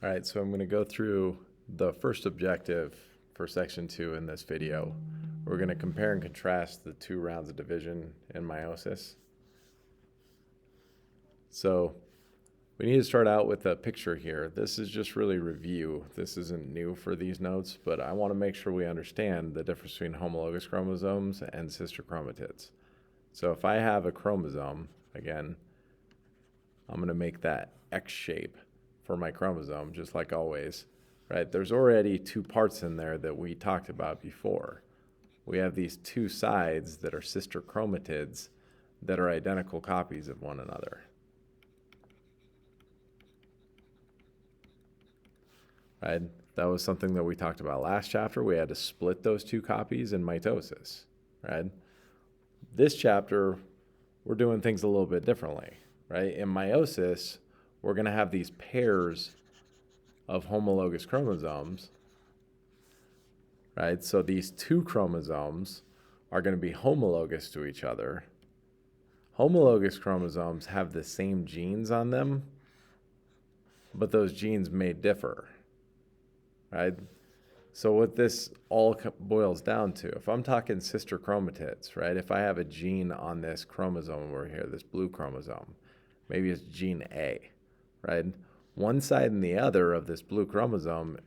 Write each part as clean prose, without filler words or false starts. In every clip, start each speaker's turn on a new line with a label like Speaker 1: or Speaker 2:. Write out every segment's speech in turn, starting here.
Speaker 1: All right, so I'm going to go through the first objective for section 2 in this video. We're going to compare and contrast the 2 rounds of division in meiosis. So we need to start out with a picture here. This is just really review. This isn't new for these notes, but I want to make sure we understand the difference between homologous chromosomes and sister chromatids. So if I have a chromosome, again, I'm going to make that X shape for my chromosome, just like always, right? There's already 2 parts in there that we talked about before. We have these 2 sides that are sister chromatids that are identical copies of one another, right? That was something that we talked about last chapter. We had to split those 2 copies in mitosis, right? This chapter, we're doing things a little bit differently, right? In meiosis, we're going to have these pairs of homologous chromosomes, right? So these 2 chromosomes are going to be homologous to each other. Homologous chromosomes have the same genes on them, but those genes may differ, right? So what this all boils down to, if I'm talking sister chromatids, right? If I have a gene on this chromosome over here, this blue chromosome, maybe it's gene A, right? One side and the other of this blue chromosome,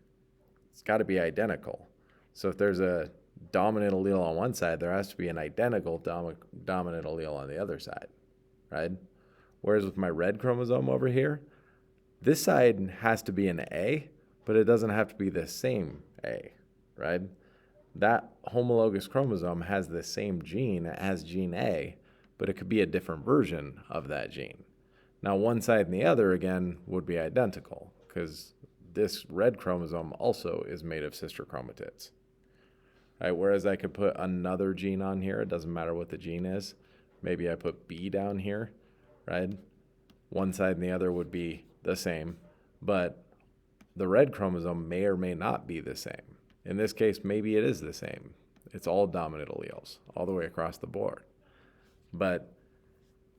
Speaker 1: it's got to be identical. So if there's a dominant allele on one side, there has to be an identical dominant allele on the other side, right? Whereas with my red chromosome over here, this side has to be an A, but it doesn't have to be the same A, right? That homologous chromosome has the same gene as gene A, but it could be a different version of that gene. Now, one side and the other, again, would be identical because this red chromosome also is made of sister chromatids. Right, whereas I could put another gene on here, it doesn't matter what the gene is. Maybe I put B down here, right? One side and the other would be the same, but the red chromosome may or may not be the same. In this case, maybe it is the same. It's all dominant alleles all the way across the board. But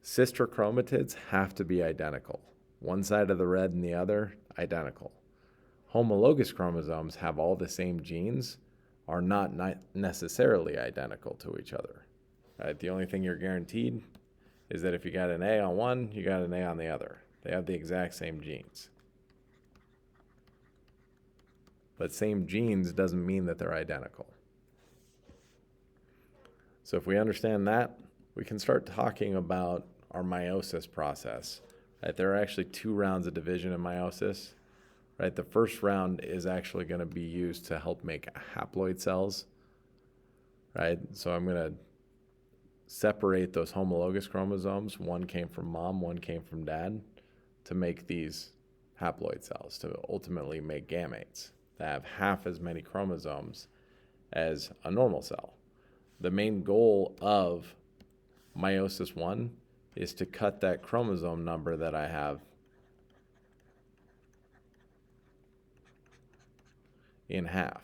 Speaker 1: sister chromatids have to be identical. One side of the red and the other, identical. Homologous chromosomes have all the same genes, are not necessarily identical to each other. Right? The only thing you're guaranteed is that if you got an A on one, you got an A on the other. They have the exact same genes. But same genes doesn't mean that they're identical. So if we understand that, we can start talking about our meiosis process. Right? There are actually 2 rounds of division in meiosis. Right, the first round is actually going to be used to help make haploid cells. Right, so I'm going to separate those homologous chromosomes. One came from mom, one came from dad, to make these haploid cells, to ultimately make gametes that have half as many chromosomes as a normal cell. The main goal of meiosis 1 is to cut that chromosome number that I have in half.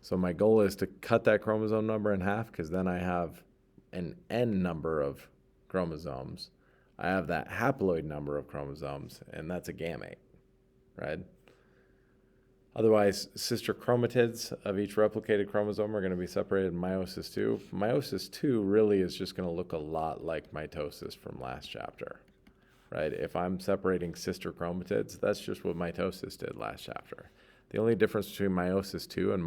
Speaker 1: So my goal is to cut that chromosome number in half because then I have an N number of chromosomes. I have that haploid number of chromosomes, and that's a gamete, right? Otherwise, sister chromatids of each replicated chromosome are going to be separated in meiosis 2. Meiosis 2 really is just going to look a lot like mitosis from last chapter. Right? If I'm separating sister chromatids, that's just what mitosis did last chapter. The only difference between meiosis 2 and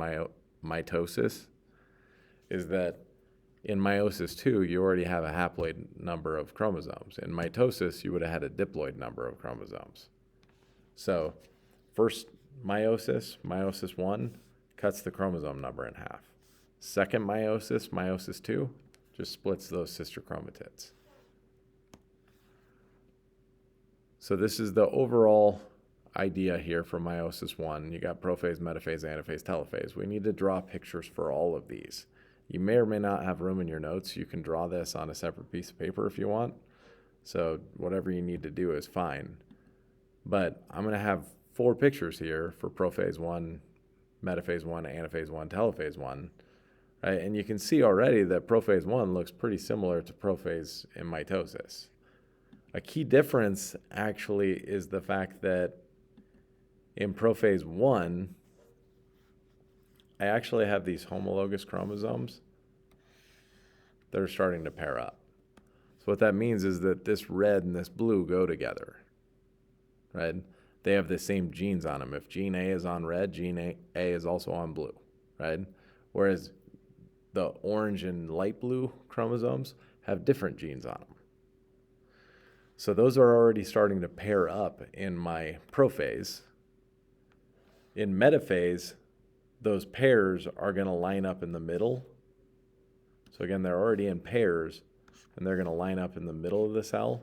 Speaker 1: mitosis is that in meiosis 2, you already have a haploid number of chromosomes. In mitosis, you would have had a diploid number of chromosomes. So first meiosis 1, cuts the chromosome number in half. Second meiosis 2, just splits those sister chromatids. So this is the overall idea here for meiosis 1. You got prophase, metaphase, anaphase, telophase. We need to draw pictures for all of these. You may or may not have room in your notes. You can draw this on a separate piece of paper if you want. So whatever you need to do is fine. But I'm going to have 4 pictures here for prophase 1, metaphase 1, anaphase 1, telophase 1. Right? And you can see already that prophase 1 looks pretty similar to prophase in mitosis. A key difference actually is the fact that in prophase 1, I actually have these homologous chromosomes that are starting to pair up. So what that means is that this red and this blue go together, right? They have the same genes on them. If gene A is on red, gene A is also on blue, right? Whereas the orange and light blue chromosomes have different genes on them. So those are already starting to pair up in my prophase. In metaphase, those pairs are going to line up in the middle. So again, they're already in pairs, and they're going to line up in the middle of the cell.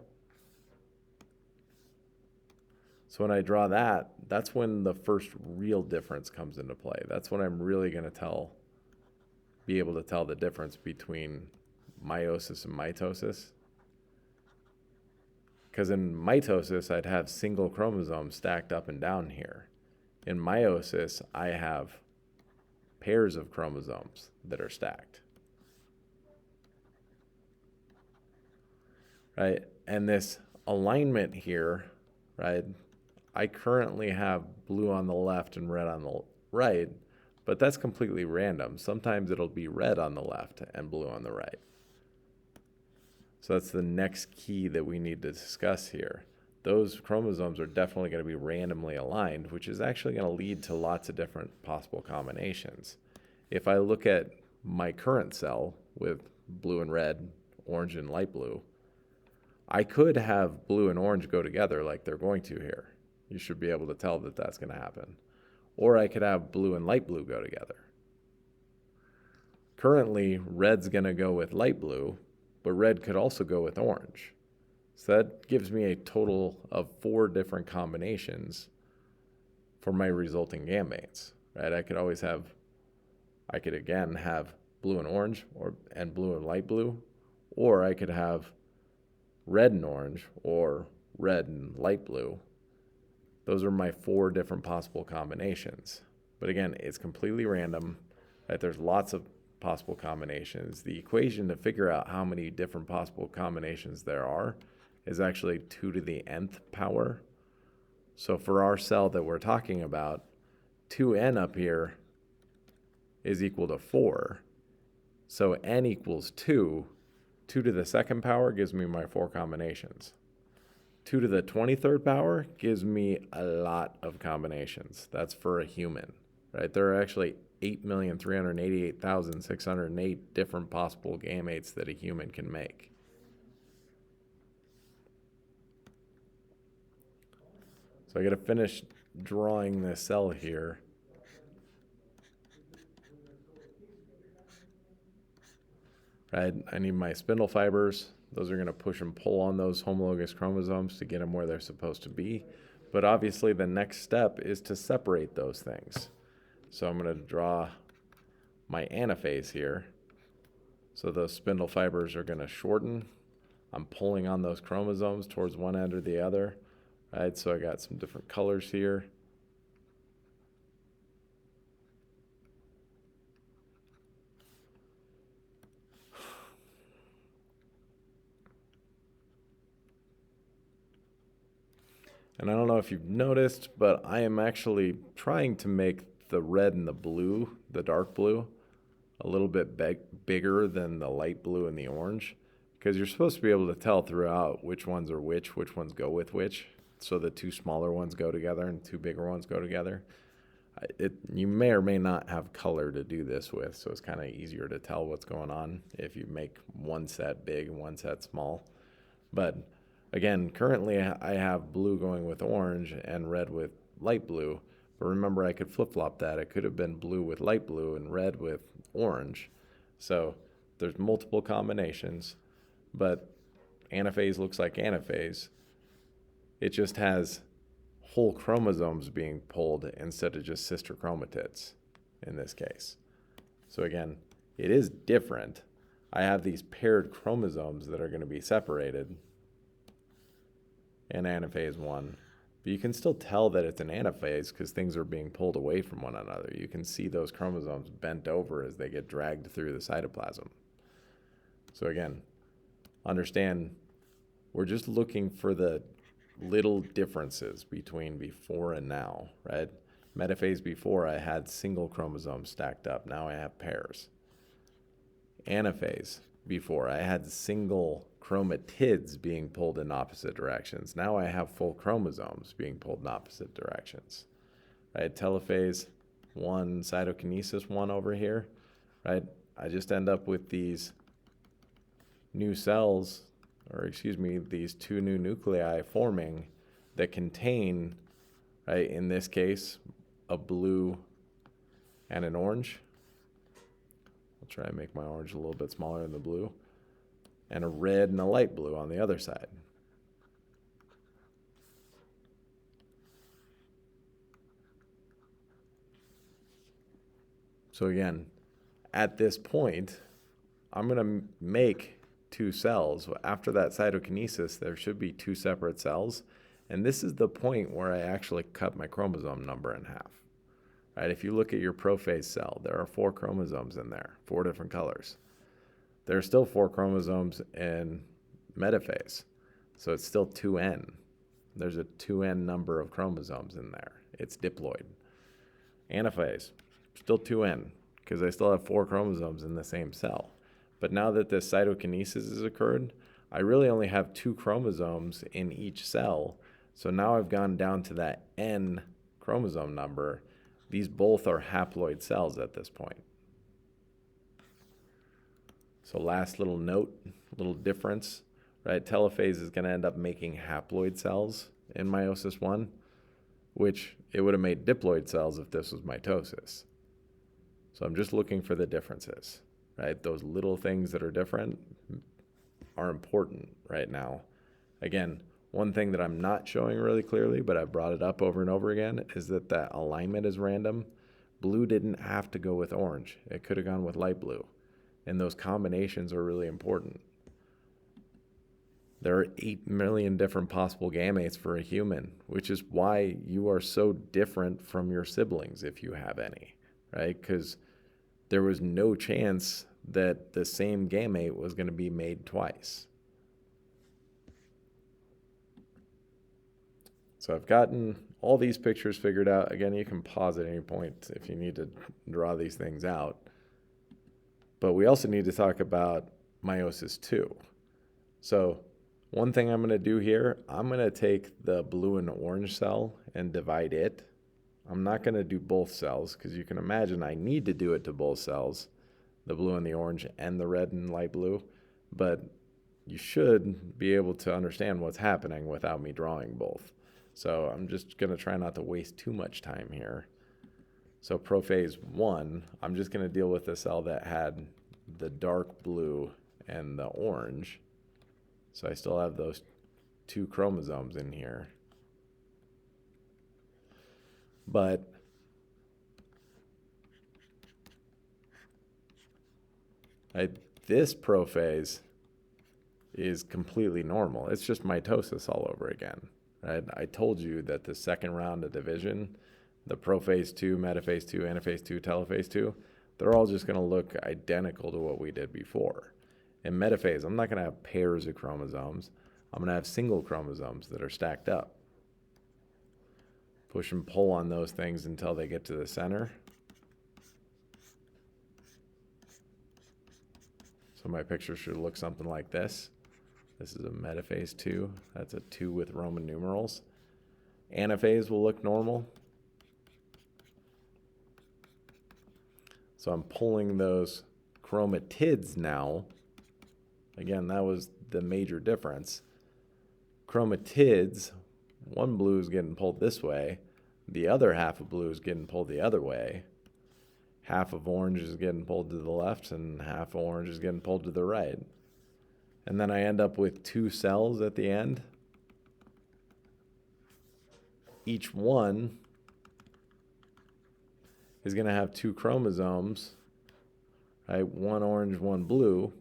Speaker 1: So when I draw that, that's when the first real difference comes into play. That's when I'm really going to be able to tell the difference between meiosis and mitosis. Because in mitosis, I'd have single chromosomes stacked up and down here. In meiosis, I have pairs of chromosomes that are stacked. Right? And this alignment here, right? I currently have blue on the left and red on the right, but that's completely random. Sometimes it'll be red on the left and blue on the right. So that's the next key that we need to discuss here. Those chromosomes are definitely going to be randomly aligned, which is actually going to lead to lots of different possible combinations. If I look at my current cell with blue and red, orange and light blue, I could have blue and orange go together like they're going to here. You should be able to tell that that's going to happen. Or I could have blue and light blue go together. Currently, red's going to go with light blue, but red could also go with orange. So that gives me a total of 4 different combinations for my resulting gametes, right? I could again have blue and orange and blue and light blue, or I could have red and orange or red and light blue. Those are my 4 different possible combinations. But again, it's completely random, right? There's lots of possible combinations. The equation to figure out how many different possible combinations there are is actually 2 to the nth power. So for our cell that we're talking about, 2n up here is equal to 4. So n equals 2. 2 to the second power gives me my 4 combinations. 2 to the 23rd power gives me a lot of combinations. That's for a human, right? There are actually 8,388,608 different possible gametes that a human can make. So I got to finish drawing this cell here. Right? I need my spindle fibers. Those are going to push and pull on those homologous chromosomes to get them where they're supposed to be. But obviously the next step is to separate those things. So I'm going to draw my anaphase here. So those spindle fibers are going to shorten. I'm pulling on those chromosomes towards one end or the other. Right? So I got some different colors here. And I don't know if you've noticed, but I am actually trying to make the red and the blue, the dark blue, a little bit bigger than the light blue and the orange, because you're supposed to be able to tell throughout which ones are which ones go with which. So the 2 smaller ones go together and 2 bigger ones go together. You may or may not have color to do this with, so it's kind of easier to tell what's going on if you make one set big and one set small. But again, currently I have blue going with orange and red with light blue. But remember, I could flip-flop that. It could have been blue with light blue and red with orange. So there's multiple combinations, but anaphase looks like anaphase. It just has whole chromosomes being pulled instead of just sister chromatids in this case. So again, it is different. I have these paired chromosomes that are going to be separated in anaphase 1. But you can still tell that it's an anaphase because things are being pulled away from one another. You can see those chromosomes bent over as they get dragged through the cytoplasm. So again, understand we're just looking for the little differences between before and now, right? Metaphase before, I had single chromosomes stacked up. Now I have pairs. Anaphase before, I had single chromatids being pulled in opposite directions. Now I have full chromosomes being pulled in opposite directions, right? Telophase 1, cytokinesis 1 over here, right? I just end up with these new cells, or excuse me, these two new nuclei forming that contain, right, in this case, a blue and an orange. I'll try and make my orange a little bit smaller than the blue. And a red and a light blue on the other side. So again, at this point, I'm going to make two cells. After that cytokinesis, there should be two separate cells. And this is the point where I actually cut my chromosome number in half. Right? If you look at your prophase cell, there are 4 chromosomes in there, 4 different colors. There are still 4 chromosomes in metaphase, so it's still 2n. There's a 2n number of chromosomes in there. It's diploid. Anaphase, still 2n, because I still have 4 chromosomes in the same cell. But now that this cytokinesis has occurred, I really only have 2 chromosomes in each cell. So now I've gone down to that n chromosome number. These both are haploid cells at this point. So last little note, little difference, right? Telophase is going to end up making haploid cells in meiosis 1, which it would have made diploid cells if this was mitosis. So I'm just looking for the differences, right? Those little things that are different are important right now. Again, one thing that I'm not showing really clearly, but I've brought it up over and over again, is that that alignment is random. Blue didn't have to go with orange. It could have gone with light blue. And those combinations are really important. There are 8 million different possible gametes for a human, which is why you are so different from your siblings if you have any, right? Because there was no chance that the same gamete was going to be made twice. So I've gotten all these pictures figured out. Again, you can pause at any point if you need to draw these things out. But we also need to talk about meiosis 2. So one thing I'm going to do here, I'm going to take the blue and orange cell and divide it. I'm not going to do both cells because you can imagine I need to do it to both cells, the blue and the orange and the red and light blue. But you should be able to understand what's happening without me drawing both. So I'm just going to try not to waste too much time here. So prophase 1, I'm just going to deal with the cell that had the dark blue and the orange. So I still have those 2 chromosomes in here. But this prophase is completely normal. It's just mitosis all over again. Right? I told you that the second round of division, the prophase 2, metaphase 2, anaphase 2, telophase 2, they're all just going to look identical to what we did before. In metaphase, I'm not going to have pairs of chromosomes. I'm going to have single chromosomes that are stacked up. Push and pull on those things until they get to the center. So my picture should look something like this. This is a metaphase 2. That's a 2 with Roman numerals. Anaphase will look normal. So I'm pulling those chromatids now. Again, that was the major difference. Chromatids, one blue is getting pulled this way. The other half of blue is getting pulled the other way. Half of orange is getting pulled to the left and half of orange is getting pulled to the right. And then I end up with 2 cells at the end. Each one is going to have 2 chromosomes, right? One orange, one blue.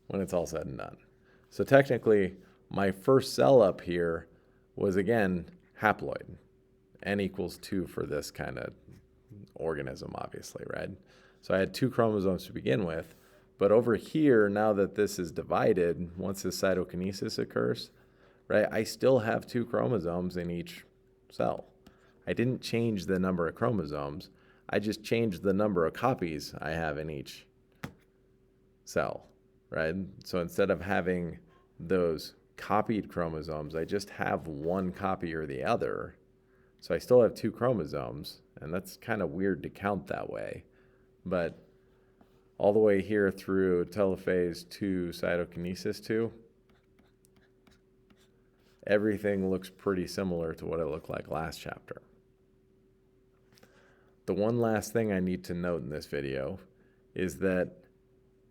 Speaker 1: When it's all said and done. So technically, my first cell up here was, again, haploid. N equals 2 for this kind of organism, obviously, right? So I had 2 chromosomes to begin with. But over here, now that this is divided, once this cytokinesis occurs, right, I still have 2 chromosomes in each cell. I didn't change the number of chromosomes. I just changed the number of copies I have in each cell, right? So instead of having those copied chromosomes, I just have one copy or the other. So I still have 2 chromosomes, and that's kind of weird to count that way. But all the way here through telophase 2, cytokinesis 2, everything looks pretty similar to what it looked like last chapter. The one last thing I need to note in this video is that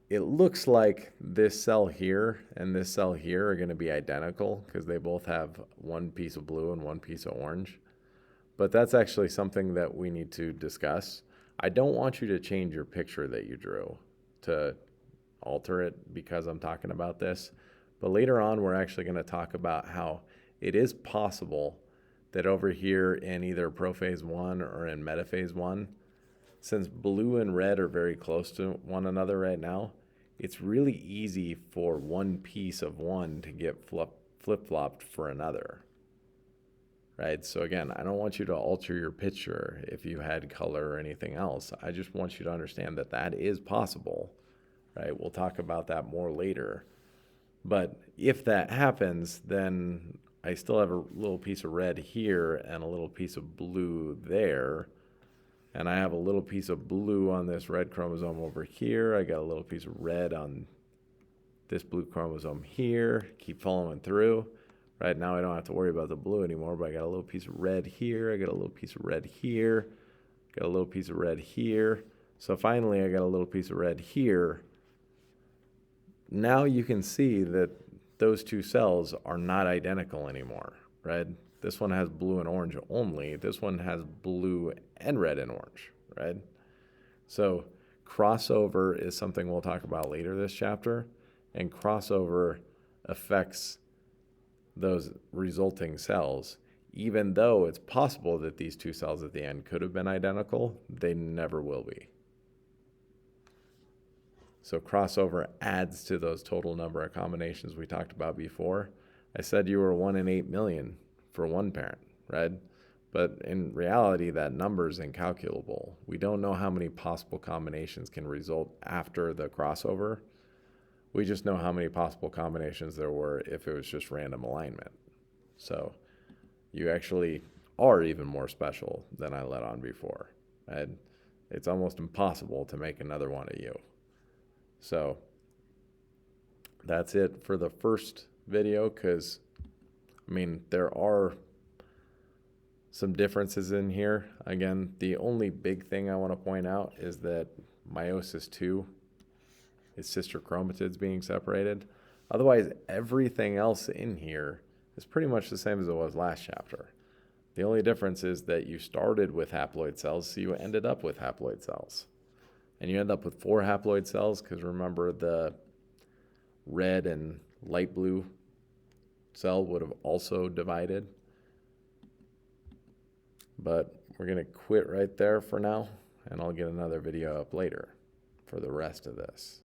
Speaker 1: it looks like this cell here and this cell here are going to be identical because they both have one piece of blue and one piece of orange. But that's actually something that we need to discuss. I don't want you to change your picture that you drew to alter it because I'm talking about this. But later on, we're actually going to talk about how it is possible that over here in either prophase 1 or in metaphase 1, since blue and red are very close to one another right now, it's really easy for one piece of one to get flip-flopped for another. Right? So again, I don't want you to alter your picture if you had color or anything else. I just want you to understand that that is possible, right? We'll talk about that more later. But if that happens, then I still have a little piece of red here and a little piece of blue there. And I have a little piece of blue on this red chromosome over here. I got a little piece of red on this blue chromosome here. Keep following through. Right now I don't have to worry about the blue anymore, but I got a little piece of red here. I got a little piece of red here. Got a little piece of red here. So finally I got a little piece of red here. Now you can see that those 2 cells are not identical anymore, right? This one has blue and orange only. This one has blue and red and orange, right? So crossover is something we'll talk about later this chapter, and crossover affects those resulting cells. Even though it's possible that these 2 cells at the end could have been identical, they never will be. So crossover adds to those total number of combinations we talked about before. I said you were 1 in 8 million for one parent, right? But in reality, that number is incalculable. We don't know how many possible combinations can result after the crossover. We just know how many possible combinations there were if it was just random alignment. So you actually are even more special than I let on before. Right? It's almost impossible to make another one of you. So that's it for the first video, because, I mean, there are some differences in here. Again, the only big thing I want to point out is that meiosis 2 is sister chromatids being separated. Otherwise, everything else in here is pretty much the same as it was last chapter. The only difference is that you started with haploid cells, so you ended up with haploid cells. And you end up with 4 haploid cells, because remember, the red and light blue cell would have also divided. But we're going to quit right there for now, and I'll get another video up later for the rest of this.